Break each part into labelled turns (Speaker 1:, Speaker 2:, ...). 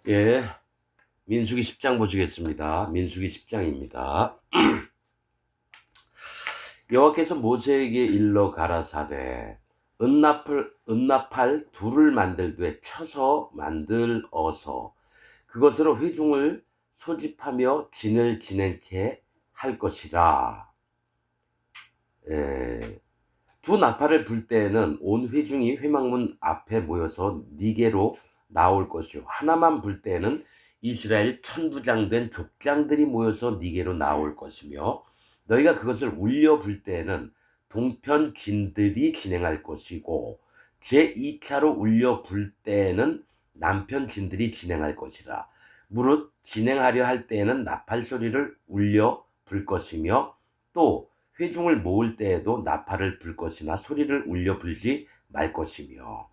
Speaker 1: 예, 민수기 10장 보시겠습니다. 민수기 10장입니다. 여호와께서 모세에게 일러 가라사대 은나팔 둘을 만들되 쳐서 만들어서 그것으로 회중을 소집하며 진을 지내게 할 것이라. 예, 두 나팔을 불 때에는 온 회중이 회막문 앞에 모여서 니게로 나올 것이요 하나만 불 때에는 이스라엘 천부장된 족장들이 모여서 니게로 나올 것이며 너희가 그것을 울려 불 때에는 동편 진들이 진행할 것이고 제2차로 울려 불 때에는 남편 진들이 진행할 것이라. 무릇 진행하려 할 때에는 나팔 소리를 울려 불 것이며 또 회중을 모을 때에도 나팔을 불 것이나 소리를 울려 불지 말 것이며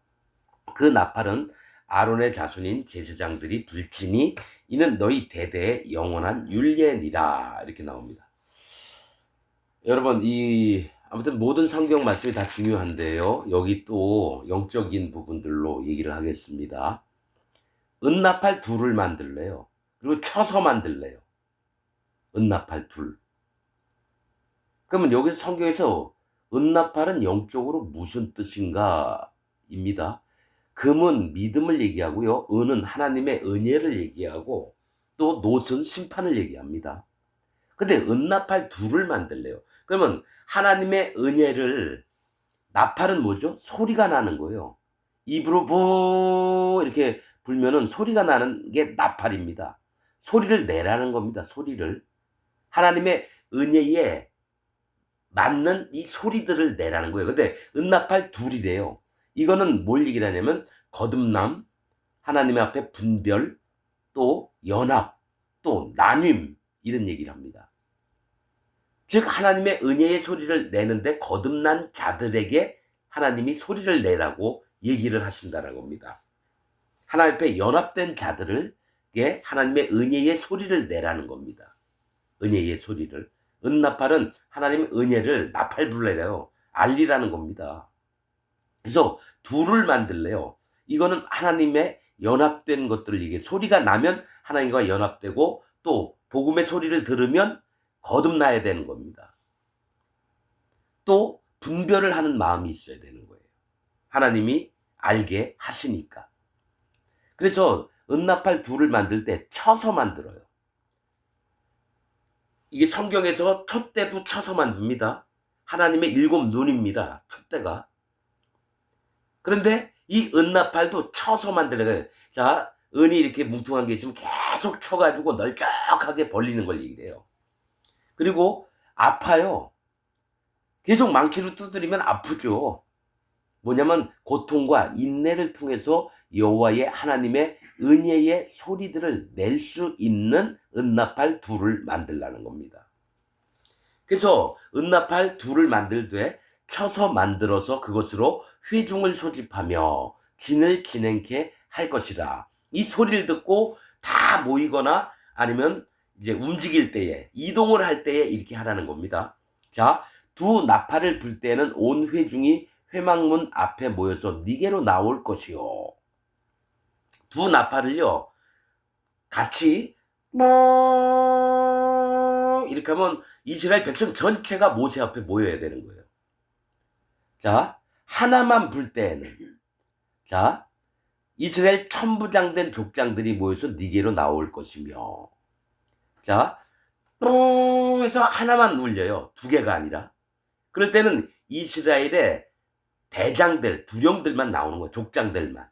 Speaker 1: 그 나팔은 아론의 자손인 제사장들이 불지니 이는 너희 대대의 영원한 율례니라. 이렇게 나옵니다. 여러분, 아무튼 모든 성경 말씀이 다 중요한데요. 여기 또 영적인 부분들로 얘기를 하겠습니다. 은나팔 둘을 만들래요. 그리고 쳐서 만들래요. 은나팔 둘. 그러면 여기서 성경에서 은나팔은 영적으로 무슨 뜻인가 입니다. 금은 믿음을 얘기하고요. 은은 하나님의 은혜를 얘기하고 또 놋은 심판을 얘기합니다. 근데 은나팔 둘을 만들래요. 그러면 하나님의 은혜를, 나팔은 뭐죠? 소리가 나는 거예요. 입으로 부 이렇게 불면은 소리가 나는 게 나팔입니다. 소리를 내라는 겁니다. 소리를. 하나님의 은혜에 맞는 이 소리들을 내라는 거예요. 근데 은나팔 둘이래요. 이거는 뭘 얘기를 하냐면 거듭남, 하나님 앞에 분별, 또 연합, 또 나뉨, 이런 얘기를 합니다. 즉 하나님의 은혜의 소리를 내는데 거듭난 자들에게 하나님이 소리를 내라고 얘기를 하신다는 겁니다. 하나님 앞에 연합된 자들에게 하나님의 은혜의 소리를 내라는 겁니다. 은혜의 소리를. 은나팔은 하나님의 은혜를 나팔 불래요. 알리라는 겁니다. 그래서 둘을 만들래요. 이거는 하나님의 연합된 것들을 얘기해. 소리가 나면 하나님과 연합되고 또 복음의 소리를 들으면 거듭나야 되는 겁니다. 또 분별을 하는 마음이 있어야 되는 거예요. 하나님이 알게 하시니까. 그래서 은나팔 둘을 만들 때 쳐서 만들어요. 이게 성경에서 촛대도 쳐서 만듭니다. 하나님의 7 눈입니다. 촛대가. 그런데 이 은나팔도 쳐서 만들어요. 자, 은이 이렇게 뭉퉁한 게 있으면 계속 쳐가지고 널쩍하게 벌리는 걸 얘기해요. 그리고 아파요. 계속 망치로 두드리면 아프죠. 뭐냐면 고통과 인내를 통해서 여호와의 하나님의 은혜의 소리들을 낼 수 있는 은나팔 둘을 만들라는 겁니다. 그래서 은나팔 둘을 만들되 쳐서 만들어서 그것으로 회중을 소집하며 진을 진행케 할 것이라. 이 소리를 듣고 다 모이거나 아니면 이제 움직일 때에, 이동을 할 때에 이렇게 하라는 겁니다. 자, 두 나팔을 불 때는 온 회중이 회막문 앞에 모여서 니게로 나올 것이요. 두 나팔을요 같이 이렇게 하면 이스라엘 백성 전체가 모세 앞에 모여야 되는 거예요. 자, 하나만 불 때에는, 자, 이스라엘 천부장된 족장들이 모여서 니게로 나올 것이며, 자, 똥 해서 하나만 울려요. 두 개가 아니라. 그럴 때는 이스라엘의 대장들, 두령들만 나오는 거예요. 족장들만.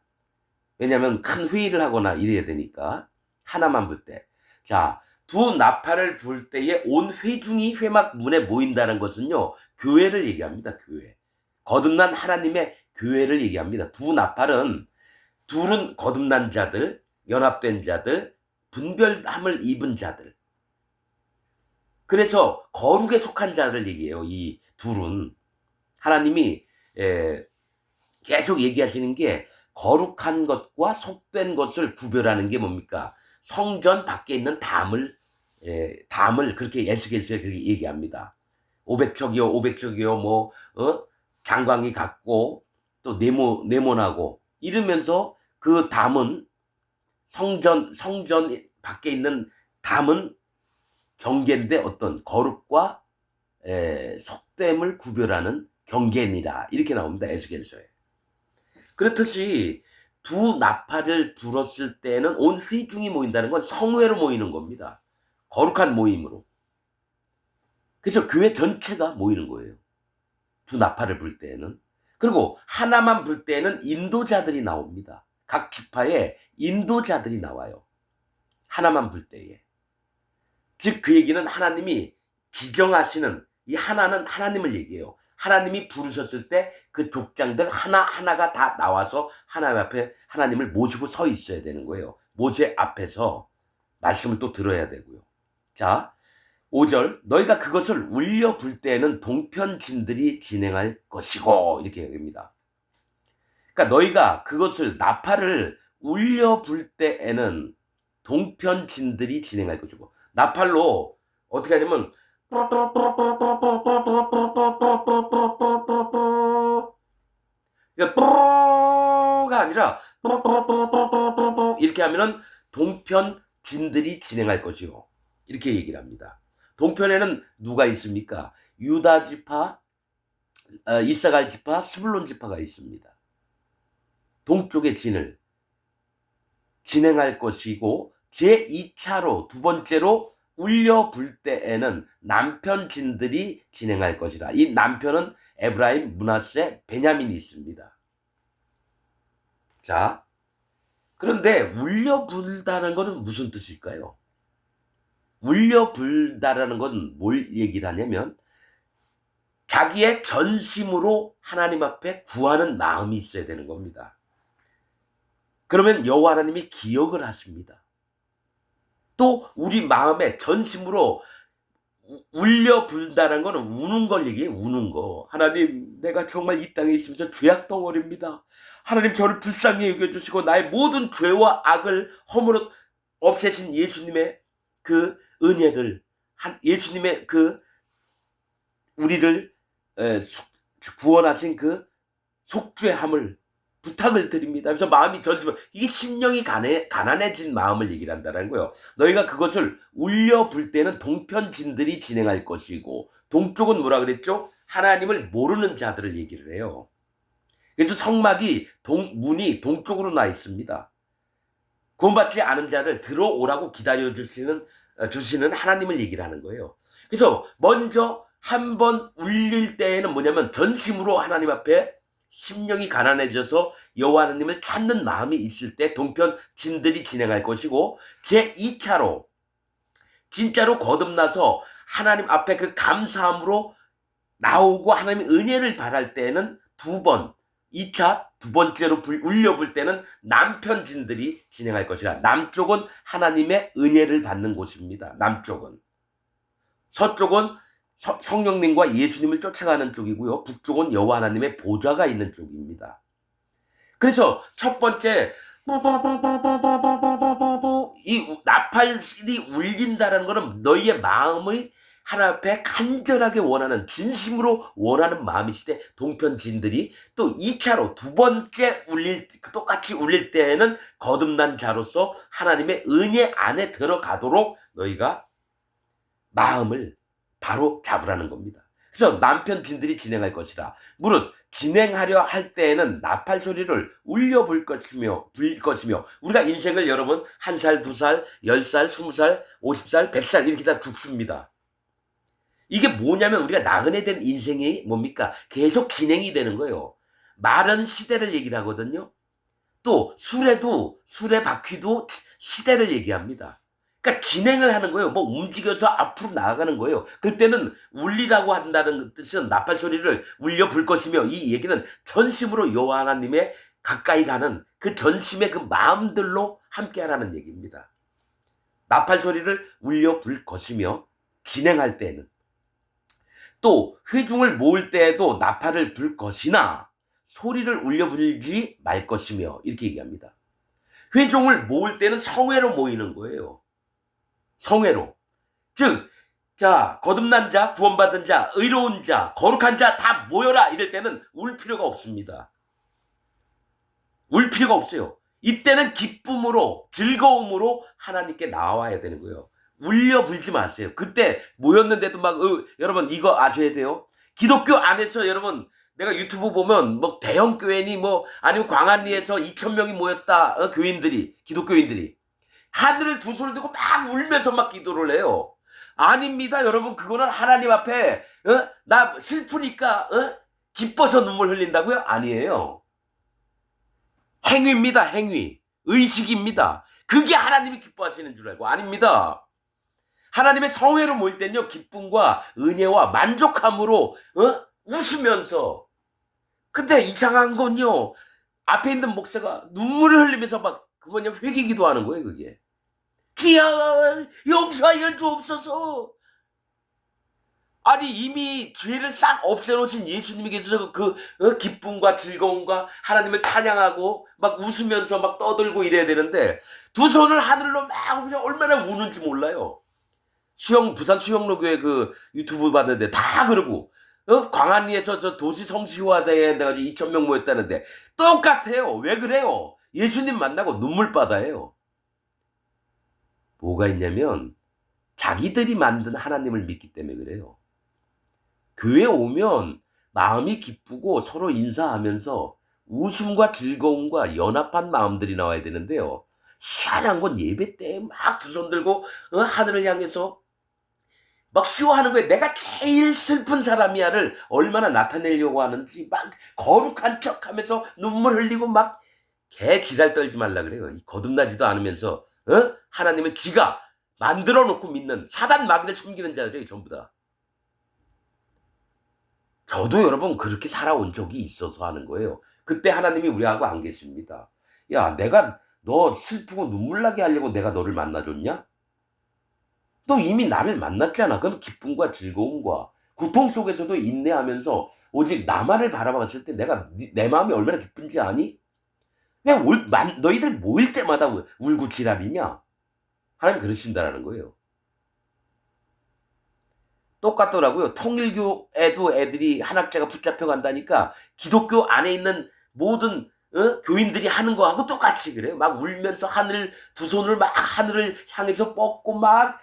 Speaker 1: 왜냐하면 큰 회의를 하거나 이래야 되니까. 하나만 불 때. 자, 두 나팔을 불 때에 온 회중이 회막 문에 모인다는 것은요, 교회를 얘기합니다. 교회. 거듭난 하나님의 교회를 얘기합니다. 두 나팔은, 둘은 거듭난 자들, 연합된 자들, 분별함을 입은 자들. 그래서 거룩에 속한 자를 얘기해요. 이 둘은. 하나님이 계속 얘기하시는 게 거룩한 것과 속된 것을 구별하는 게 뭡니까? 성전 밖에 있는 담을 그렇게 에스겔서에 그렇게 얘기합니다. 500척이요, 500척이요, 장광이 같고 또 네모나고 이러면서 그 담은 성전 밖에 있는 담은 경계인데 어떤 거룩과 속됨을 구별하는 경계니라 이렇게 나옵니다. 에스겔서에. 그렇듯이 두 나팔을 불었을 때는 온 회중이 모인다는 건 성회로 모이는 겁니다. 거룩한 모임으로. 그래서 교회 전체가 모이는 거예요. 두 나팔을 불 때에는. 그리고 하나만 불 때에는 인도자들이 나옵니다. 각 지파에 인도자들이 나와요. 하나만 불 때에. 즉 그 얘기는 하나님이 지정하시는 이 하나는 하나님을 얘기해요. 하나님이 부르셨을 때 그 족장들 하나하나가 다 나와서 하나님 앞에 하나님을 모시고 서 있어야 되는 거예요. 모세 앞에서 말씀을 또 들어야 되고요. 자, 5절 너희가 그것을 울려 불 때에는 동편진들이 진행할 것이고 이렇게 얘기합니다. 그러니까 너희가 그것을 나팔을 울려 불 때에는 동편진들이 진행할 것이고 나팔로 어떻게 하냐면 가 아니라 이렇게 하면은 동편진들이 진행할 것이요. 이렇게 얘기를 합니다. 동편에는 누가 있습니까? 유다 지파, 이사갈 지파, 스불론 지파가 있습니다. 동쪽의 진을 진행할 것이고 제2차로 두 번째로 울려 불 때에는 남편진들이 진행할 것이라. 이 남편은 에브라임, 므낫세, 베냐민이 있습니다. 자, 그런데 울려 불다는 것은 무슨 뜻일까요? 울려 불다라는 건 뭘 얘기를 하냐면 자기의 전심으로 하나님 앞에 구하는 마음이 있어야 되는 겁니다. 그러면 여호와 하나님이 기억을 하십니다. 또 우리 마음에 전심으로 울려 불다는 거는 우는 걸 얘기해요. 우는 거. 하나님 내가 정말 이 땅에 있으면서 죄악 덩어리입니다. 하나님 저를 불쌍히 여겨주시고 나의 모든 죄와 악을 허물어 없애신 예수님의 그 은혜를 예수님의 그 우리를 구원하신 그 속죄함을 부탁을 드립니다. 그래서 마음이 전심을 이게 심령이 가난해진 마음을 얘기를 한다는 거예요. 너희가 그것을 울려 불 때는 동편진들이 진행할 것이고 동쪽은 뭐라 그랬죠? 하나님을 모르는 자들을 얘기를 해요. 그래서 성막이 문이 동쪽으로 나 있습니다. 구원받지 않은 자를 들어오라고 기다려 주시는 하나님을 얘기를 하는 거예요. 그래서 먼저 한 번 울릴 때에는 뭐냐면 전심으로 하나님 앞에 심령이 가난해져서 여호와 하나님을 찾는 마음이 있을 때 동편진들이 진행할 것이고 제2차로 진짜로 거듭나서 하나님 앞에 그 감사함으로 나오고 하나님의 은혜를 바랄 때에는 두 번째로 울려 불 때는 남편진들이 진행할 것이라. 남쪽은 하나님의 은혜를 받는 곳입니다. 남쪽은. 서쪽은 성령님과 예수님을 쫓아가는 쪽이고요. 북쪽은 여호와 하나님의 보좌가 있는 쪽입니다. 그래서 첫 번째 이 나팔이 울린다는 것은 너희의 마음의 하나님 앞에 간절하게 원하는 진심으로 원하는 마음이실 때 동편진들이 또 2차로 두 번째 똑같이 울릴 때에는 거듭난 자로서 하나님의 은혜 안에 들어가도록 너희가 마음을 바로 잡으라는 겁니다. 그래서 남편진들이 진행할 것이라. 무릇 진행하려 할 때에는 나팔 소리를 울려 불 것이며 우리가 인생을 여러분 1살, 2살, 10살, 20살, 50살, 100살 이렇게 다 죽습니다. 이게 뭐냐면 우리가 나그네 된 인생이 뭡니까? 계속 진행이 되는 거예요. 말은 시대를 얘기를 하거든요. 또 술의 바퀴도 시대를 얘기합니다. 그러니까 진행을 하는 거예요. 뭐 움직여서 앞으로 나아가는 거예요. 그때는 울리라고 한다는 뜻은 나팔 소리를 울려 불 것이며 이 얘기는 전심으로 여호와 하나님의 가까이 가는 그 전심의 그 마음들로 함께 하라는 얘기입니다. 나팔 소리를 울려 불 것이며 진행할 때에는 또 회중을 모을 때에도 나팔을 불 것이나 소리를 울려 불지 말 것이며 이렇게 얘기합니다. 회중을 모을 때는 성회로 모이는 거예요. 성회로. 즉, 자, 거듭난 자, 구원받은 자, 의로운 자, 거룩한 자 다 모여라 이럴 때는 울 필요가 없습니다. 울 필요가 없어요. 이때는 기쁨으로 즐거움으로 하나님께 나와야 되는 거예요. 울려 불지 마세요. 그때 모였는데도 막 여러분 이거 아셔야 돼요. 기독교 안에서 여러분 내가 유튜브 보면 뭐 대형 교회니 뭐 아니면 광안리에서 2,000명이 모였다 교인들이 기독교인들이 하늘을 두 손을 들고 막 울면서 막 기도를 해요. 아닙니다 여러분. 그거는 하나님 앞에 나 슬프니까 기뻐서 눈물 흘린다고요? 아니에요. 행위입니다. 행위. 의식입니다. 그게 하나님이 기뻐하시는 줄 알고. 아닙니다. 하나님의 성회로 모일 때는요 기쁨과 은혜와 만족함으로 웃으면서. 근데 이상한 건요 앞에 있는 목사가 눈물을 흘리면서 막 회개 기도하는 거예요. 그게 주여 용서하여 주옵소서. 아니 이미 죄를 싹 없애놓으신 예수님이 계셔서 기쁨과 즐거움과 하나님을 찬양하고 막 웃으면서 막 떠들고 이래야 되는데 두 손을 하늘로 막 그냥 얼마나 우는지 몰라요. 부산 수영로교회 유튜브 봤는데 다 그러고 광안리에서 저 도시 성시화대에 해가지고 2,000명 모였다는데 똑같아요. 왜 그래요? 예수님 만나고 눈물바다예요. 뭐가 있냐면 자기들이 만든 하나님을 믿기 때문에 그래요. 교회 오면 마음이 기쁘고 서로 인사하면서 웃음과 즐거움과 연합한 마음들이 나와야 되는데요. 희한한 건 예배 때 막 두 손 들고 하늘을 향해서 막 쇼하는 거예요. 내가 제일 슬픈 사람이야를 얼마나 나타내려고 하는지 막 거룩한 척하면서 눈물 흘리고 막 개 지랄 떨지 말라 그래요. 거듭나지도 않으면서 하나님을 지가 만들어 놓고 믿는 사단 마귀를 숨기는 자들이에요. 전부 다. 저도 여러분 그렇게 살아온 적이 있어서 하는 거예요. 그때 하나님이 우리하고 안 계십니다. 야 내가 너 슬프고 눈물 나게 하려고 내가 너를 만나줬냐? 너 이미 나를 만났잖아. 그럼 기쁨과 즐거움과 고통 속에서도 인내하면서 오직 나만을 바라봤을 때 내가 내 마음이 얼마나 기쁜지 아니? 왜 너희들 모일 때마다 울고 지랄이냐? 하나님 그러신다라는 거예요. 똑같더라고요. 통일교에도 애들이 한 학자가 붙잡혀 간다니까 기독교 안에 있는 모든 교인들이 하는 거하고 똑같이 그래요. 막 울면서 두 손을 막 하늘을 향해서 뻗고 막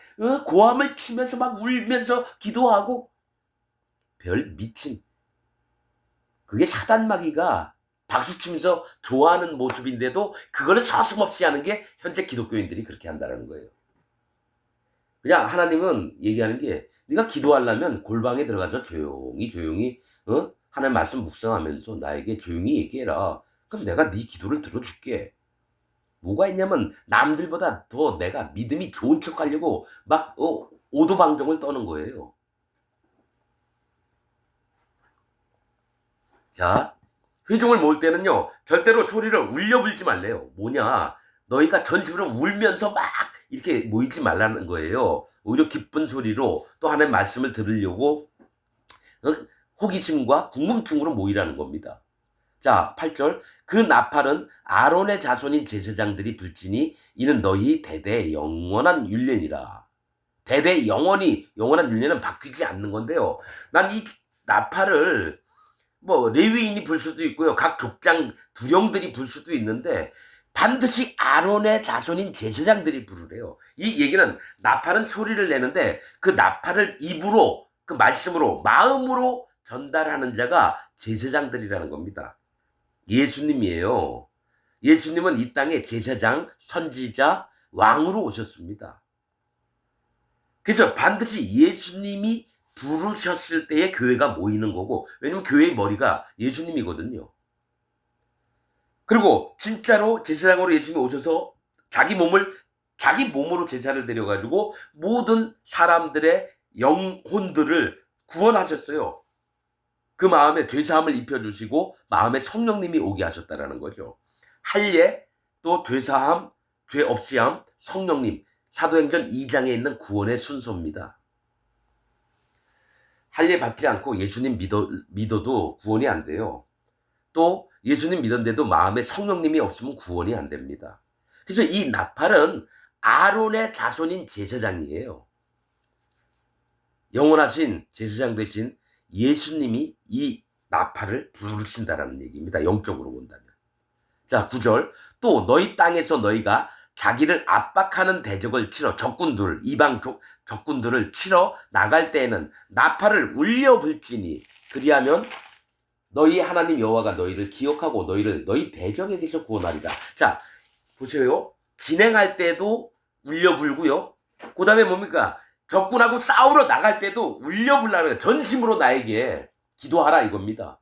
Speaker 1: 고함을 치면서 막 울면서 기도하고 별 미친. 그게 사단 마귀가 박수치면서 좋아하는 모습인데도 그거를 서슴없이 하는 게 현재 기독교인들이 그렇게 한다는 거예요. 그냥 하나님은 얘기하는 게 네가 기도하려면 골방에 들어가서 조용히 하나님 말씀 묵상하면서 나에게 조용히 얘기해라. 그럼 내가 네 기도를 들어줄게. 뭐가 있냐면 남들보다 더 내가 믿음이 좋은 척하려고 막 오도방정을 떠는 거예요. 자, 회중을 모을 때는요 절대로 소리를 울려 불지 말래요. 뭐냐, 너희가 전심으로 울면서 막 이렇게 모이지 말라는 거예요. 오히려 기쁜 소리로 또 하나님의 말씀을 들으려고 호기심과 궁금증으로 모이라는 겁니다. 자, 8절. 그 나팔은 아론의 자손인 제사장들이 불지니 이는 너희 대대 영원한 율례니라. 대대 영원한 율례는 바뀌지 않는 건데요. 난 이 나팔을 뭐 레위인이 불 수도 있고요. 각 족장 두령들이 불 수도 있는데 반드시 아론의 자손인 제사장들이 부르래요. 이 얘기는 나팔은 소리를 내는데 그 나팔을 입으로 그 말씀으로 마음으로 전달하는 자가 제사장들이라는 겁니다. 예수님이에요. 예수님은 이 땅에 제사장, 선지자, 왕으로 오셨습니다. 그래서 반드시 예수님이 부르셨을 때에 교회가 모이는 거고, 왜냐면 교회의 머리가 예수님이거든요. 그리고 진짜로 제사장으로 예수님이 오셔서 자기 몸으로 제사를 드려가지고 모든 사람들의 영혼들을 구원하셨어요. 그 마음에 죄사함을 입혀주시고 마음에 성령님이 오게 하셨다라는 거죠. 할례, 또 죄사함, 죄 없이함, 성령님, 사도행전 2장에 있는 구원의 순서입니다. 할례 받지 않고 예수님 믿어도 구원이 안 돼요. 또 예수님 믿었는데도 마음에 성령님이 없으면 구원이 안 됩니다. 그래서 이 나팔은 아론의 자손인 제사장이에요. 영원하신 제사장 되신 예수님이 이 나팔을 부르신다라는 얘기입니다. 영적으로 본다면. 자, 9절. 또 너희 땅에서 너희가 자기를 압박하는 대적을 치러 이방 적군들을 치러 나갈 때에는 나팔을 울려 불지니 그리하면 너희 하나님 여호와가 너희를 기억하고 너희를 너희 대적에게서 구원하리라. 자, 보세요. 진행할 때도 울려 불고요. 그 다음에 뭡니까? 적군하고 싸우러 나갈 때도 울려 불라는 전심으로 나에게 기도하라 이겁니다.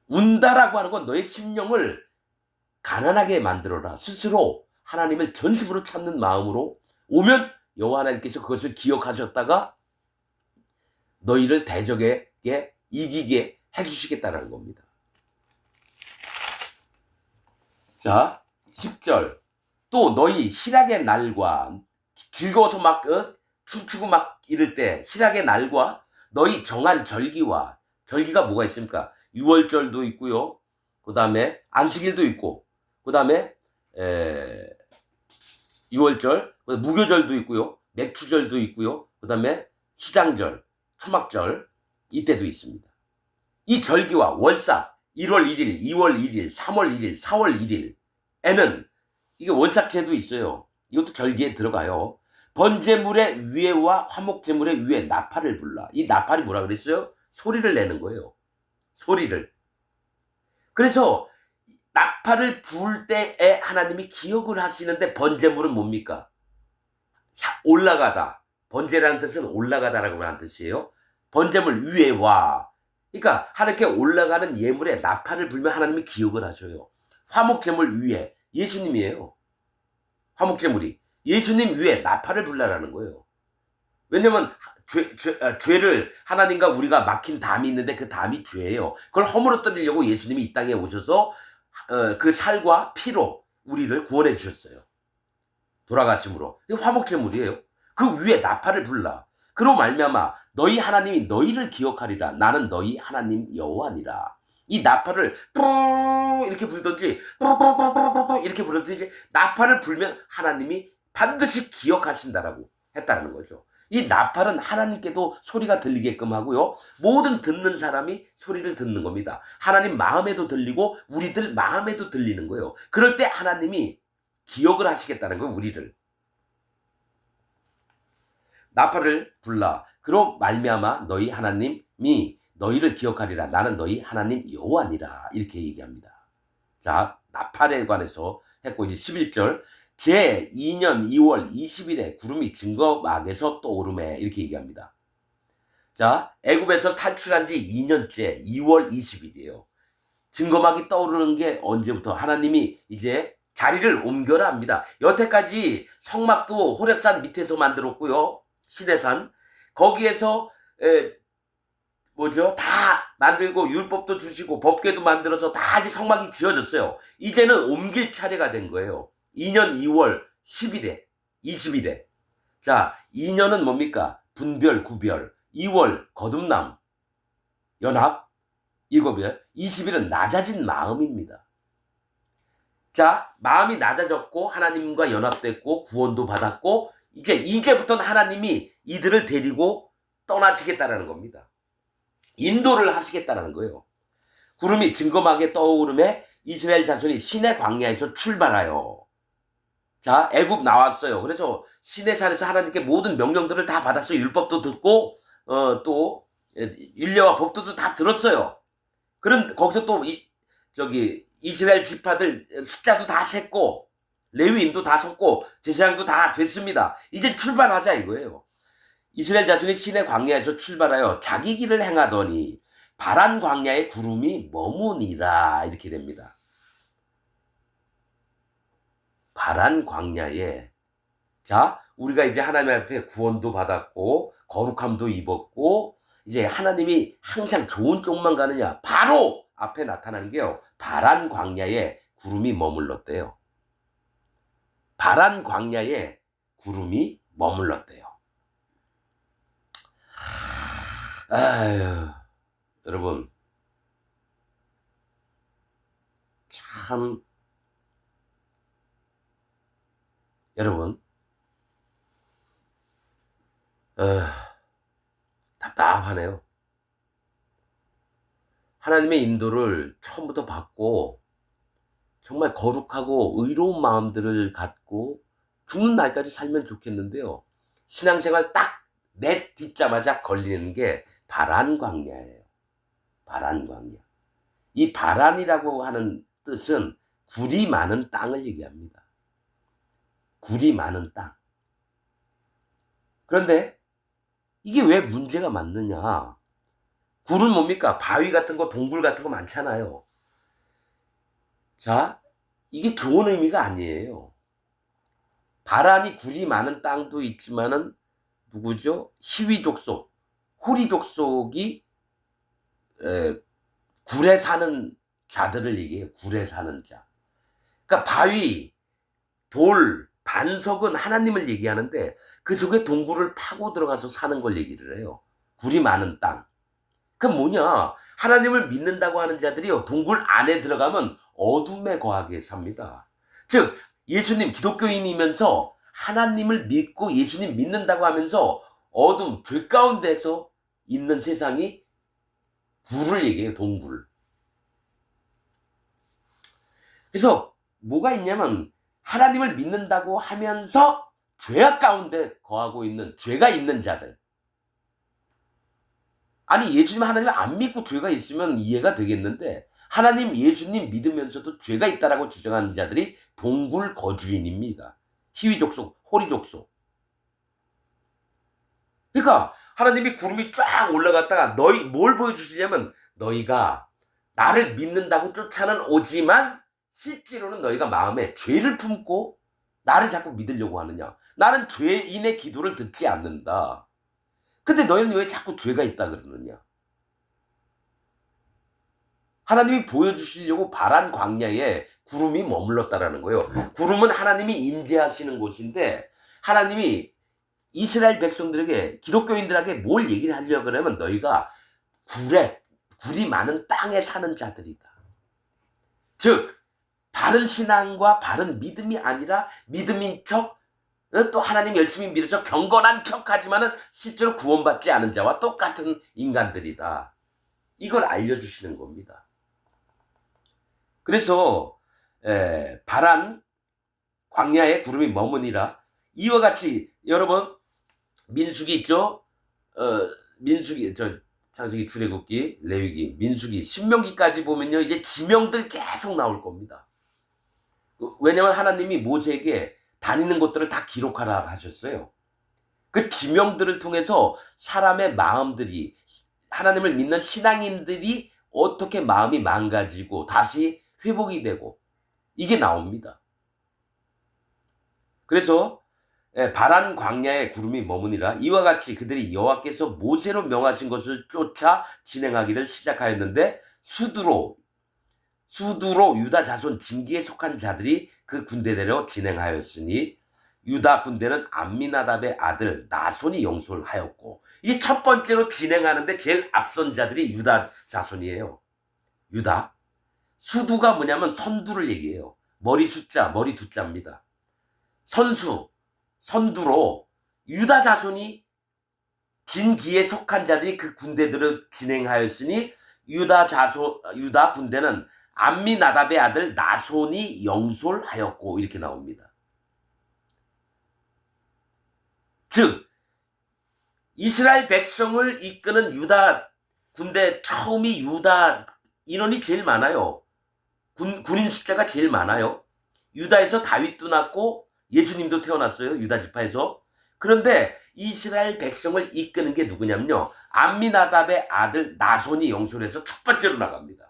Speaker 1: 운다라고 하는 건 너의 심령을 가난하게 만들어라. 스스로 하나님을 전심으로 찾는 마음으로 오면 여호와 하나님께서 그것을 기억하셨다가 너희를 대적에게 이기게 해주시겠다는 겁니다. 자, 10절. 또 너희 실학의 날과 즐거워서 막 춤추고 막 이럴 때 실학의 날과 너희 정한 절기가 뭐가 있습니까? 6월절도 있고요. 그 다음에 안식일도 있고 그 다음에 6월절, 무교절도 있고요. 맥추절도 있고요. 그 다음에 시장절, 초막절 이때도 있습니다. 이 절기와 월삭 1월 1일, 2월 1일, 3월 1일, 4월 1일에는 이게 월삭제도 있어요. 이것도 절기에 들어가요. 번제물의 위에와 화목제물의 위에 나팔을 불라. 이 나팔이 뭐라 그랬어요? 소리를 내는 거예요. 소리를. 그래서 나팔을 불 때에 하나님이 기억을 하시는데 번제물은 뭡니까? 올라가다. 번제라는 뜻은 올라가다라고 하는 뜻이에요. 번제물 위에와. 그러니까 하나님께 올라가는 예물에 나팔을 불면 하나님이 기억을 하셔요. 화목제물 위에 예수님이에요. 화목제물이 예수님 위에 나팔을 불라라는 거예요. 왜냐면 죄를 하나님과 우리가 막힌 담이 있는데 그 담이 죄예요. 그걸 허물어 떠리려고 예수님이 이 땅에 오셔서 그 살과 피로 우리를 구원해 주셨어요. 돌아가심으로. 이게 화목제물이에요. 그 위에 나팔을 불라. 그로 말미암아 너희 하나님이 너희를 기억하리라. 나는 너희 하나님 여호와니라. 이 나팔을 뿌 이렇게 불든지 뿌 이렇게 불든지 나팔을 불면 하나님이 반드시 기억하신다라고 했다는 거죠. 이 나팔은 하나님께도 소리가 들리게끔 하고요. 모든 듣는 사람이 소리를 듣는 겁니다. 하나님 마음에도 들리고 우리들 마음에도 들리는 거예요. 그럴 때 하나님이 기억을 하시겠다는 거예요. 우리를. 나팔을 불라. 그로 말미암아 너희 하나님이 너희를 기억하리라. 나는 너희 하나님 여호와니라. 이렇게 얘기합니다. 자, 나팔에 관해서 했고 이제 11절. 제 2년 2월 20일에 구름이 증거막에서 떠오르매 이렇게 얘기합니다. 자, 애굽에서 탈출한 지 2년째 2월 20일이에요. 증거막이 떠오르는 게 언제부터? 하나님이 이제 자리를 옮겨라 합니다. 여태까지 성막도 호렙산 밑에서 만들었고요. 시내산. 거기에서 다 만들고 율법도 주시고 법궤도 만들어서 다 이제 성막이 지어졌어요. 이제는 옮길 차례가 된 거예요. 2년 2월 10일에 20일에. 자, 2년은 뭡니까? 분별, 구별. 2월 거듭남, 연합, 7일. 20일은 낮아진 마음입니다. 자, 마음이 낮아졌고 하나님과 연합됐고 구원도 받았고 이제부터는 하나님이 이들을 데리고 떠나시겠다라는 겁니다. 인도를 하시겠다라는 거예요. 구름이 증거막에 떠오르매 이스라엘 자손이 시내 광야에서 출발하여. 자, 애굽 나왔어요. 그래서 시내산에서 하나님께 모든 명령들을 다 받았어요. 율법도 듣고 또 율례와 법도도 다 들었어요. 그런 거기서 또 이스라엘 지파들 숫자도 다 셌고 레위인도 다 섰고 제사장도 다 됐습니다. 이제 출발하자 이거예요. 이스라엘 자손이 시내 광야에서 출발하여 자기 길을 행하더니 바란 광야에 구름이 머무니라 이렇게 됩니다. 바란 광야에. 자, 우리가 이제 하나님 앞에 구원도 받았고 거룩함도 입었고 이제 하나님이 항상 좋은 쪽만 가느냐? 바로 앞에 나타나는 게요. 바란 광야에 구름이 머물렀대요. 바란 광야에 구름이 머물렀대요. 아유, 여러분 참 여러분 답답하네요. 하나님의 인도를 처음부터 받고 정말 거룩하고 의로운 마음들을 갖고 죽는 날까지 살면 좋겠는데요. 신앙생활 딱 내딛자마자 걸리는 게 바란 광야예요. 바란 광야. 이 바란이라고 하는 뜻은 굴이 많은 땅을 얘기합니다. 굴이 많은 땅. 그런데 이게 왜 문제가 많느냐? 굴은 뭡니까? 바위 같은 거, 동굴 같은 거 많잖아요. 자, 이게 좋은 의미가 아니에요. 바란이 굴이 많은 땅도 있지만은 누구죠? 시위 족속, 호리 족속이 굴에 사는 자들을 얘기해요. 굴에 사는 자. 그러니까 바위, 돌, 반석은 하나님을 얘기하는데 그 속에 동굴을 파고 들어가서 사는 걸 얘기를 해요. 굴이 많은 땅. 그럼 뭐냐? 하나님을 믿는다고 하는 자들이요. 동굴 안에 들어가면 어둠에 거하게 삽니다. 즉 예수님 기독교인이면서 하나님을 믿고 예수님 믿는다고 하면서 어둠, 죄 가운데서 있는 세상이 굴을 얘기해요. 동굴. 그래서 뭐가 있냐면 하나님을 믿는다고 하면서 죄악 가운데 거하고 있는 죄가 있는 자들. 아니 예수님 하나님을 안 믿고 죄가 있으면 이해가 되겠는데 하나님 예수님 믿으면서도 죄가 있다라고 주장하는 자들이 동굴 거주인입니다. 시위 족속, 호리 족속. 그러니까 하나님이 구름이 쫙 올라갔다가 너희 뭘 보여주시냐면 너희가 나를 믿는다고 쫓아는 오지만 실제로는 너희가 마음에 죄를 품고 나를 자꾸 믿으려고 하느냐. 나는 죄인의 기도를 듣지 않는다. 근데 너희는 왜 자꾸 죄가 있다 그러느냐. 하나님이 보여주시려고 바란 광야에 구름이 머물렀다라는 거예요. 구름은 하나님이 임재하시는 곳인데 하나님이 이스라엘 백성들에게 기독교인들에게 뭘 얘기를 하려고 그러면 너희가 굴이 많은 땅에 사는 자들이다. 즉 바른 신앙과 바른 믿음이 아니라 믿음인 척 또 하나님 열심히 믿어서 경건한 척하지만은 실제로 구원받지 않은 자와 똑같은 인간들이다. 이걸 알려주시는 겁니다. 그래서 바란 광야에 구름이 머무니라. 이와 같이 여러분 민수기 있죠? 민수기 창세기, 출애굽기, 레위기, 민수기, 신명기까지 보면요 이제 지명들 계속 나올 겁니다. 왜냐하면 하나님이 모세에게 다니는 곳들을 다 기록하라 하셨어요. 그 지명들을 통해서 사람의 마음들이 하나님을 믿는 신앙인들이 어떻게 마음이 망가지고 다시 회복이 되고 이게 나옵니다. 그래서 바란 광야에 구름이 머무니라. 이와 같이 그들이 여호와께서 모세로 명하신 것을 쫓아 진행하기를 시작하였는데 수두로 유다 자손 진기에 속한 자들이 그 군대대로 진행하였으니 유다 군대는 암미나답의 아들 나손이 영솔하였고 이게 첫 번째로 진행하는데 제일 앞선 자들이 유다 자손이에요. 유다. 수두가 뭐냐면 선두를 얘기해요. 머리 숫자, 머리 두자입니다. 선두로 유다 자손이 진기에 속한 자들이 그 군대들을 진행하였으니 유다 군대는 암미나답의 아들 나손이 영솔하였고 이렇게 나옵니다. 즉 이스라엘 백성을 이끄는 유다 군대 처음이 유다 인원이 제일 많아요. 군인 숫자가 제일 많아요. 유다에서 다윗도 낳고 예수님도 태어났어요. 유다 지파에서. 그런데 이스라엘 백성을 이끄는 게 누구냐면요. 암미나답의 아들 나손이 영솔해서 첫 번째로 나갑니다.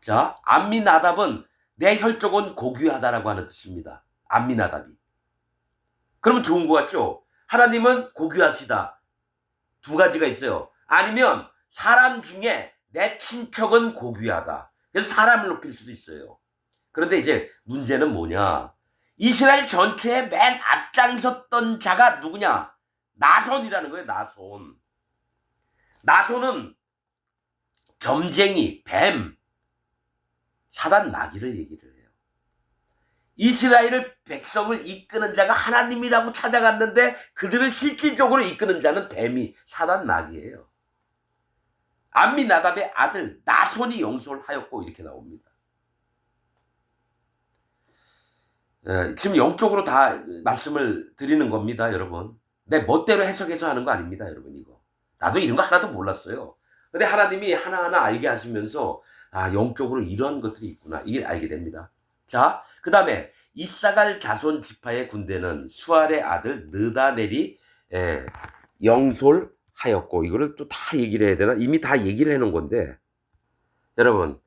Speaker 1: 자, 암미나답은 내 혈족은 고귀하다라고 하는 뜻입니다. 암미나답이. 그러면 좋은 것 같죠? 하나님은 고귀하시다. 두 가지가 있어요. 아니면 사람 중에 내 친척은 고귀하다. 그래서 사람을 높일 수도 있어요. 그런데 이제 문제는 뭐냐? 이스라엘 전체에 맨 앞장섰던 자가 누구냐? 나손이라는 거예요. 나손. 나손은 점쟁이, 뱀, 사단 마귀를 얘기를 해요. 이스라엘 백성을 이끄는 자가 하나님이라고 찾아갔는데 그들을 실질적으로 이끄는 자는 뱀이 사단 마귀예요. 암미나답의 아들 나손이 영솔하였고 이렇게 나옵니다. 지금 영적으로 다 말씀을 드리는 겁니다, 여러분. 내 멋대로 해석해서 하는 거 아닙니다, 여러분 이거. 나도 이런 거 하나도 몰랐어요. 근데 하나님이 하나하나 알게 하시면서 영적으로 이런 것들이 있구나. 이걸 알게 됩니다. 자, 그다음에 이사갈 자손 지파의 군대는 수알의 아들 느다넬이 영솔하였고, 이거를 또 다 얘기를 해야 되나? 이미 다 얘기를 해 놓은 건데. 여러분,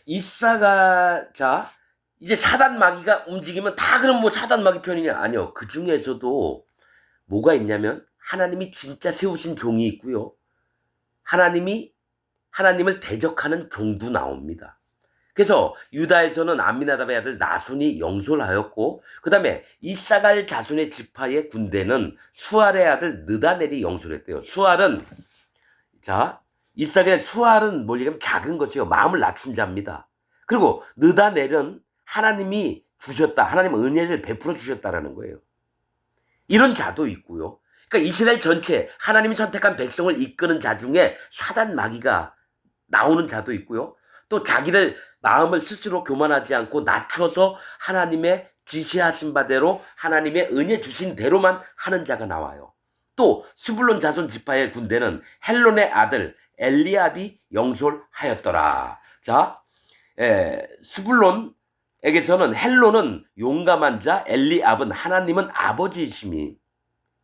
Speaker 1: 이사갈 자 이제 사단 마귀가 움직이면 다 그럼 뭐 사단 마귀 편이냐? 아니요. 그중에서도 뭐가 있냐면 하나님이 진짜 세우신 종이 있고요. 하나님을 대적하는 종도 나옵니다. 그래서 유다에서는 암미나답의 아들 나손이 영솔하였고, 그 다음에 이사갈 자손의 지파의 군대는 수알의 아들 느다넬이 영솔했대요. 이사갈 수알은 뭐냐면 작은 것이요. 마음을 낮춘 자입니다. 그리고 느다넬은 하나님이 주셨다. 하나님 은혜를 베풀어 주셨다라는 거예요. 이런 자도 있고요. 그러니까 이스라엘 전체 하나님이 선택한 백성을 이끄는 자 중에 사단 마귀가 나오는 자도 있고요. 또 자기를 마음을 스스로 교만하지 않고 낮춰서 하나님의 지시하신 바대로 하나님의 은혜 주신 대로만 하는 자가 나와요. 또 스불론 자손 지파의 군대는 헬론의 아들 엘리압이 영솔하였더라. 자, 스불론에게서는 헬론은 용감한 자, 엘리압은 하나님은 아버지이심이.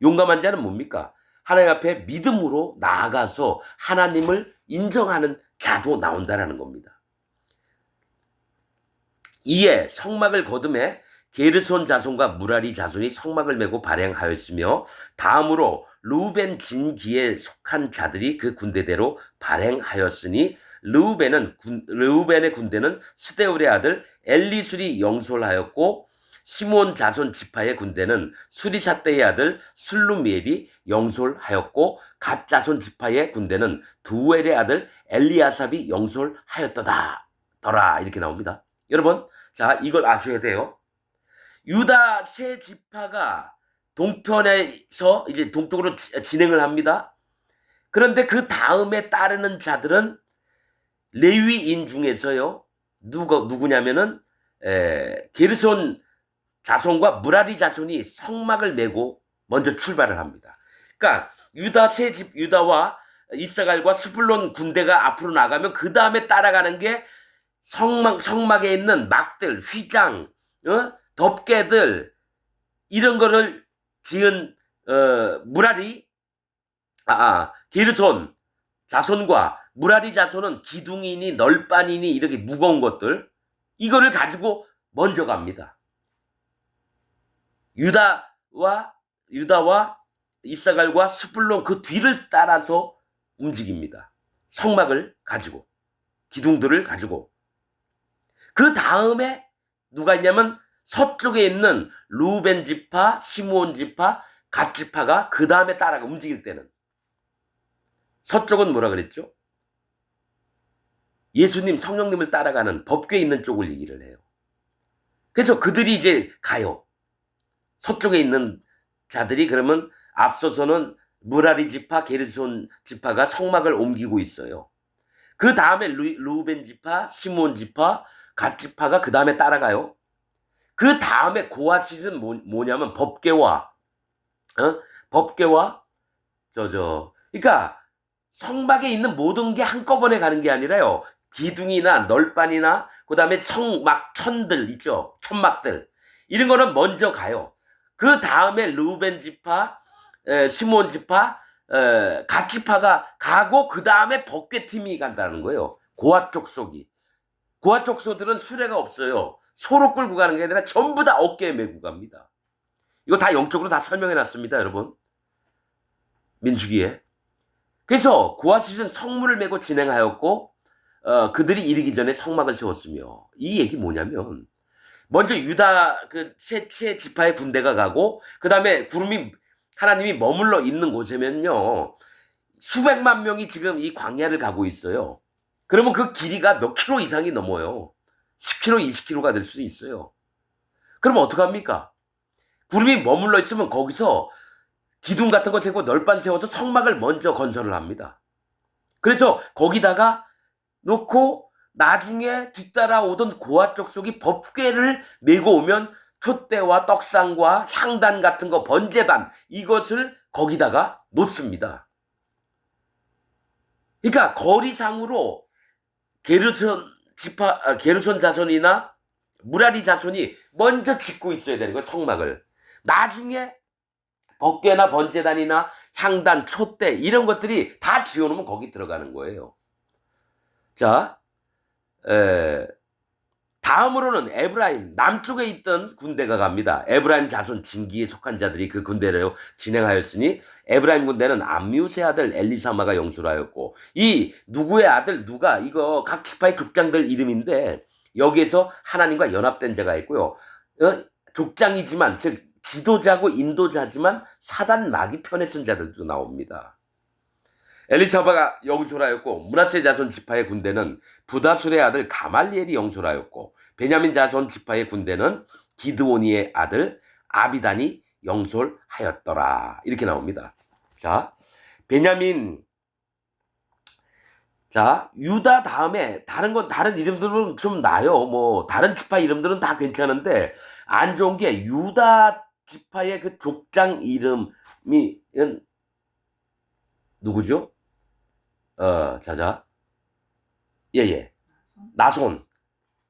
Speaker 1: 용감한 자는 뭡니까? 하나님 앞에 믿음으로 나아가서 하나님을 인정하는 자도 나온다라는 겁니다. 이에 성막을 거듭해 게르손 자손과 무라리 자손이 성막을 메고 발행하였으며, 다음으로 르우벤 진기에 속한 자들이 그 군대대로 발행하였으니, 르우벤의 군대는 스데울의 아들 엘리술이 영솔하였고, 시몬 자손 지파의 군대는 수리사떼의 아들 슬루미엘이 영솔하였고, 갓 자손 지파의 군대는 두엘의 아들 엘리아삽이 영솔하였더라. 이렇게 나옵니다. 여러분, 자, 이걸 아셔야 돼요. 유다 세 지파가 동편에서 이제 동쪽으로 진행을 합니다. 그런데 그 다음에 따르는 자들은 레위인 중에서요, 누구냐면은 게르손 자손과 무라리 자손이 성막을 메고 먼저 출발을 합니다. 그러니까 유다와 이사갈과 스불론 군대가 앞으로 나가면 그 다음에 따라가는 게 성막에 있는 막들, 휘장, 덮개들, 이런 거를 지은 게르손 자손과 무라리 자손은 기둥이니 널빤이니 이렇게 무거운 것들, 이거를 가지고 먼저 갑니다. 유다와 이사갈과 스불론 그 뒤를 따라서 움직입니다. 성막을 가지고, 기둥들을 가지고. 그 다음에 누가 있냐면 서쪽에 있는 르우벤 지파, 시므온 지파, 갓 지파가 그 다음에 따라가 움직일 때는, 서쪽은 뭐라 그랬죠? 예수님, 성령님을 따라가는 법궤 있는 쪽을 얘기를 해요. 그래서 그들이 이제 가요. 서쪽에 있는 자들이. 그러면 앞서서는 무라리 지파, 게르손 지파가 성막을 옮기고 있어요. 그 다음에 르우벤 지파, 시므온 지파, 갓 지파가 그 다음에 따라가요. 그 다음에 고아싯은 뭐냐면 법궤와 그러니까 성막에 있는 모든 게 한꺼번에 가는 게 아니라요, 기둥이나 널빤이나 그 다음에 성막 천들 있죠, 천막들, 이런 거는 먼저 가요. 그 다음에 르우벤 지파, 시몬 지파, 갓 지파가 가고, 그 다음에 법궤팀이 간다는 거예요. 고아 족속이. 고아 족속들은 수레가 없어요. 소로 끌고 가는 게 아니라 전부 다 어깨에 메고 갑니다. 이거 다 영적으로 다 설명해 놨습니다, 여러분. 민수기에. 그래서 고아싯은 성문을 메고 진행하였고, 그들이 이르기 전에 성막을 세웠으며, 이 얘기 뭐냐면, 먼저 유다 그 세 지파의 군대가 가고, 그 다음에 하나님이 머물러 있는 곳이면요, 수백만 명이 지금 이 광야를 가고 있어요. 그러면 그 길이가 몇 킬로 이상이 넘어요. 10킬로, 20킬로가 될 수 있어요. 그러면 어떡합니까? 구름이 머물러 있으면 거기서 기둥 같은 거 세고 널빤 세워서 성막을 먼저 건설을 합니다. 그래서 거기다가 놓고 나중에 뒤따라오던 고아 족속이 법궤를 메고 오면 촛대와 떡상과 향단 같은 거, 번제단, 이것을 거기다가 놓습니다. 그러니까 거리상으로 게르손 자손이나 무라리 자손이 먼저 짓고 있어야 되는 거예요, 성막을. 나중에 법궤나 번제단이나 향단, 촛대 이런 것들이 다 지어놓으면 거기 들어가는 거예요. 자, 다음으로는 에브라임, 남쪽에 있던 군대가 갑니다. 에브라임 자손 진기에 속한 자들이 그 군대를 진행하였으니 에브라임 군대는 암미우스의 아들 엘리사마가 영수로 하였고, 이 누구의 아들 누가, 이거 각 지파의 족장들 이름인데 여기에서 하나님과 연합된 자가 있고요. 족장이지만, 즉 지도자고 인도자지만 사단 마귀 편에 쓴 자들도 나옵니다. 엘리사바가 영수로 하였고, 므낫세 자손 지파의 군대는 부다술의 아들 가말리엘이 영수로 하였고, 베냐민 자손 지파의 군대는 기드오니의 아들 아비단이 영솔하였더라. 이렇게 나옵니다. 자, 베냐민, 자, 유다 다음에 다른 이름들은 좀 나요. 뭐 다른 지파 이름들은 다 괜찮은데 안 좋은 게 유다 지파의 그 족장 이름이 누구죠? 자자. 예. 나손.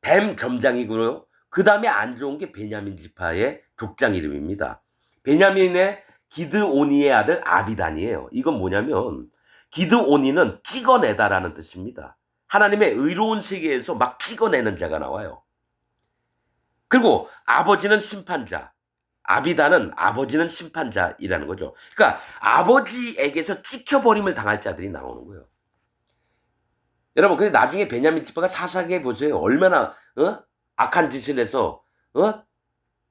Speaker 1: 뱀 점장이고요. 그 다음에 안 좋은 게 베냐민 지파의 족장 이름입니다. 베냐민의 기드오니의 아들 아비단이에요. 이건 뭐냐면 기드오니는 찍어내다라는 뜻입니다. 하나님의 의로운 세계에서 막 찍어내는 자가 나와요. 그리고 아버지는 심판자, 아비단은 아버지는 심판자이라는 거죠. 그러니까 아버지에게서 찍혀버림을 당할 자들이 나오는 거예요. 여러분, 근데 나중에 베냐민 지파가 사사기에 보세요. 얼마나 악한 짓을 해서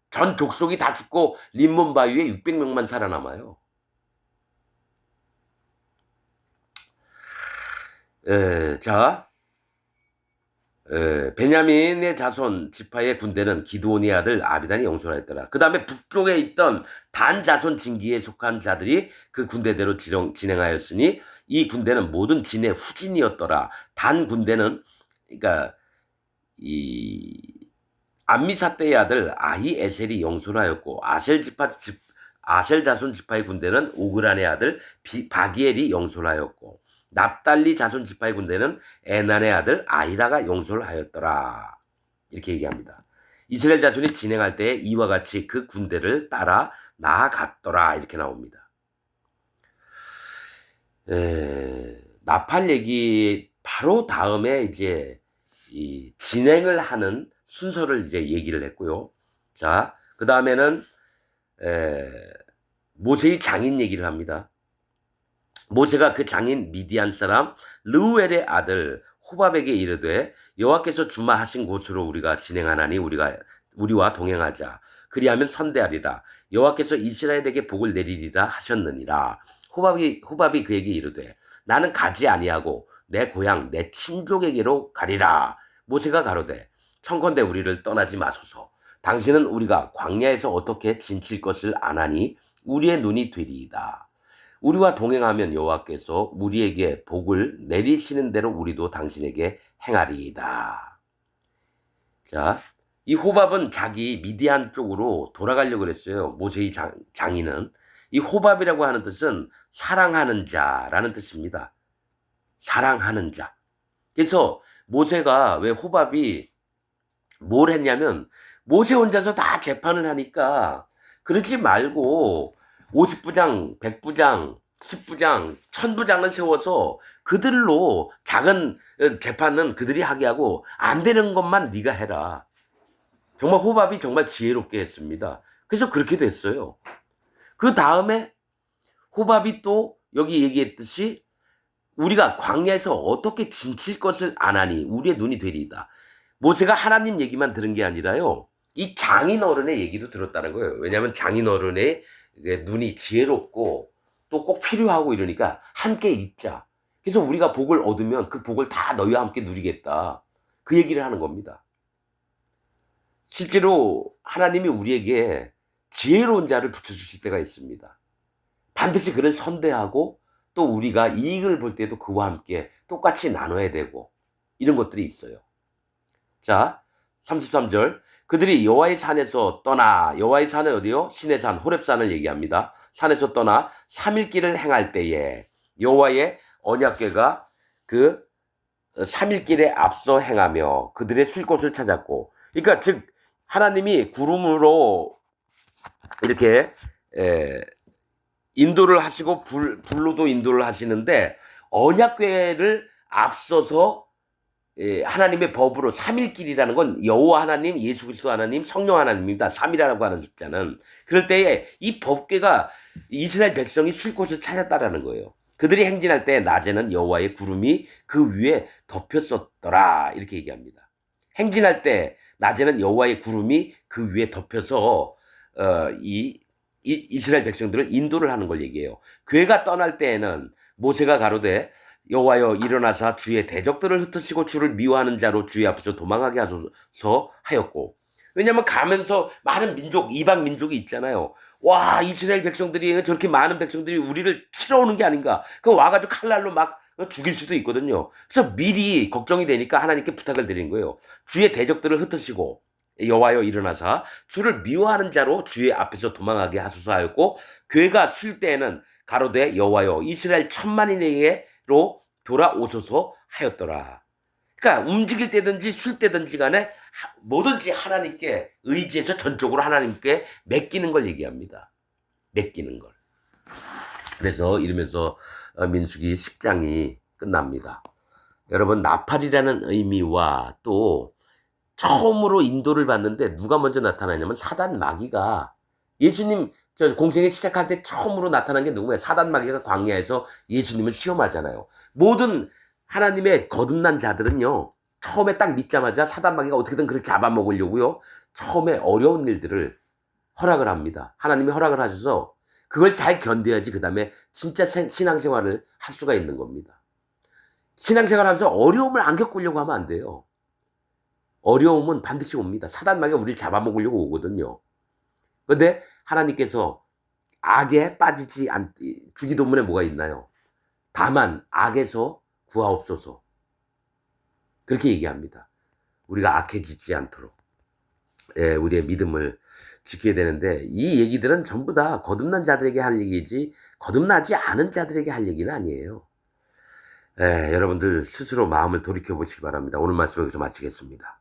Speaker 1: 전 족속이 다 죽고 림몬 바위에 600명만 살아남아요. 자, 베냐민의 자손 지파의 군대는 기드온의 아들 아비단이 영솔하였더라. 그 다음에 북쪽에 있던 단 자손 진기에 속한 자들이 그 군대대로 진행하였으니 이 군대는 모든 진의 후진이었더라. 단 군대는, 그러니까 이 암미사떼의 아들 아히에셀이 영솔하였고, 아셀 자손 지파의 군대는 오그란의 아들 바기엘이 영솔하였고, 납달리 자손 지파의 군대는 에난의 아들 아히라가 영솔하였더라. 이렇게 얘기합니다. 이스라엘 자손이 진행할 때 이와 같이 그 군대를 따라 나아갔더라. 이렇게 나옵니다. 나팔 얘기 바로 다음에 이제 이 진행을 하는 순서를 이제 얘기를 했고요. 자, 그 다음에는 모세의 장인 얘기를 합니다. 모세가 그 장인 미디안 사람 르우엘의 아들 호밥에게 이르되 여호와께서 주마하신 곳으로 우리가 진행하나니 우리와 동행하자. 그리하면 선대하리라. 여호와께서 이스라엘에게 복을 내리리라 하셨느니라. 호밥이 그에게 이르되 나는 가지 아니하고 내 고향 내 친족에게로 가리라. 모세가 가로되 청컨대 우리를 떠나지 마소서. 당신은 우리가 광야에서 어떻게 진칠 것을 아나니 우리의 눈이 되리이다. 우리와 동행하면 여호와께서 우리에게 복을 내리시는 대로 우리도 당신에게 행하리이다. 자, 이 호밥은 자기 미디안 쪽으로 돌아가려고 그랬어요. 모세의 장인은. 이 호밥이라고 하는 뜻은 사랑하는 자라는 뜻입니다. 사랑하는 자. 그래서 모세가 왜 호밥이 뭘 했냐면 모세 혼자서 다 재판을 하니까 그러지 말고 50부장, 100부장, 10부장, 1000부장을 세워서 그들로 작은 재판은 그들이 하게 하고 안 되는 것만 네가 해라. 정말 호밥이 정말 지혜롭게 했습니다. 그래서 그렇게 됐어요. 그 다음에 호밥이 또 여기 얘기했듯이 우리가 광야에서 어떻게 진칠 것을 아나니 우리의 눈이 되리이다. 모세가 하나님 얘기만 들은 게 아니라요. 이 장인 어른의 얘기도 들었다는 거예요. 왜냐하면 장인 어른의 눈이 지혜롭고 또 꼭 필요하고 이러니까 함께 있자. 그래서 우리가 복을 얻으면 그 복을 다 너희와 함께 누리겠다. 그 얘기를 하는 겁니다. 실제로 하나님이 우리에게 지혜로운 자를 붙여주실 때가 있습니다. 반드시 그를 선대하고 또 우리가 이익을 볼 때도 그와 함께 똑같이 나눠야 되고 이런 것들이 있어요. 자, 33절. 그들이 여호와의 산에서 떠나, 여호와의 산은 어디요? 신의 산, 호렙산을 얘기합니다. 산에서 떠나 3일 길을 행할 때에 여호와의 언약궤가 그 3일 길에 앞서 행하며 그들의 쉴 곳을 찾았고, 그러니까 즉 하나님이 구름으로 이렇게 인도를 하시고 불로도 인도를 하시는데, 언약궤를 앞서서 하나님의 법으로 3일길이라는 건 여호와 하나님, 예수 그리스도 하나님, 성령 하나님입니다. 3이라고 하는 숫자는. 그럴 때에 이 법궤가 이스라엘 백성이 쉴 곳을 찾았다라는 거예요. 그들이 행진할 때 낮에는 여호와의 구름이 그 위에 덮였었더라, 이렇게 얘기합니다. 행진할 때 낮에는 여호와의 구름이 그 위에 덮여서 이스라엘 백성들을 인도를 하는 걸 얘기해요. 궤가 떠날 때에는 모세가 가로되 여호와여 일어나사 주의 대적들을 흩으시고 주를 미워하는 자로 주의 앞에서 도망하게 하소서 하였고, 왜냐하면 가면서 많은 민족, 이방 민족이 있잖아요. 와, 이스라엘 백성들이, 저렇게 많은 백성들이 우리를 치러 오는 게 아닌가. 그 와가지고 칼날로 막 죽일 수도 있거든요. 그래서 미리 걱정이 되니까 하나님께 부탁을 드린 거예요. 주의 대적들을 흩으시고 여호와여 일어나사 주를 미워하는 자로 주의 앞에서 도망하게 하소서 하였고, 궤가 쉴 때에는 가로되 여호와여 이스라엘 천만인에게로 돌아오소서 하였더라. 그러니까 움직일 때든지 쉴 때든지 간에 뭐든지 하나님께 의지해서 전적으로 하나님께 맡기는 걸 얘기합니다. 맡기는 걸. 그래서 이러면서 민수기 10장이 끝납니다. 여러분, 나팔이라는 의미와 또 처음으로 인도를 받는데 누가 먼저 나타나냐면 사단 마귀가, 예수님 공생에 시작할 때 처음으로 나타난 게 누구예요? 사단 마귀가 광야에서 예수님을 시험하잖아요. 모든 하나님의 거듭난 자들은요, 처음에 딱 믿자마자 사단 마귀가 어떻게든 그를 잡아먹으려고요, 처음에 어려운 일들을 허락을 합니다. 하나님이 허락을 하셔서 그걸 잘 견뎌야지 그 다음에 진짜 신앙생활을 할 수가 있는 겁니다. 신앙생활 하면서 어려움을 안 겪으려고 하면 안 돼요. 어려움은 반드시 옵니다. 사단 마귀가 우리를 잡아먹으려고 오거든요. 그런데 하나님께서 악에 빠지지 주기도문에 뭐가 있나요? 다만 악에서 구하옵소서, 그렇게 얘기합니다. 우리가 악해지지 않도록 우리의 믿음을 지켜야 되는데, 이 얘기들은 전부 다 거듭난 자들에게 할 얘기지 거듭나지 않은 자들에게 할 얘기는 아니에요. 여러분들 스스로 마음을 돌이켜 보시기 바랍니다. 오늘 말씀 여기서 마치겠습니다.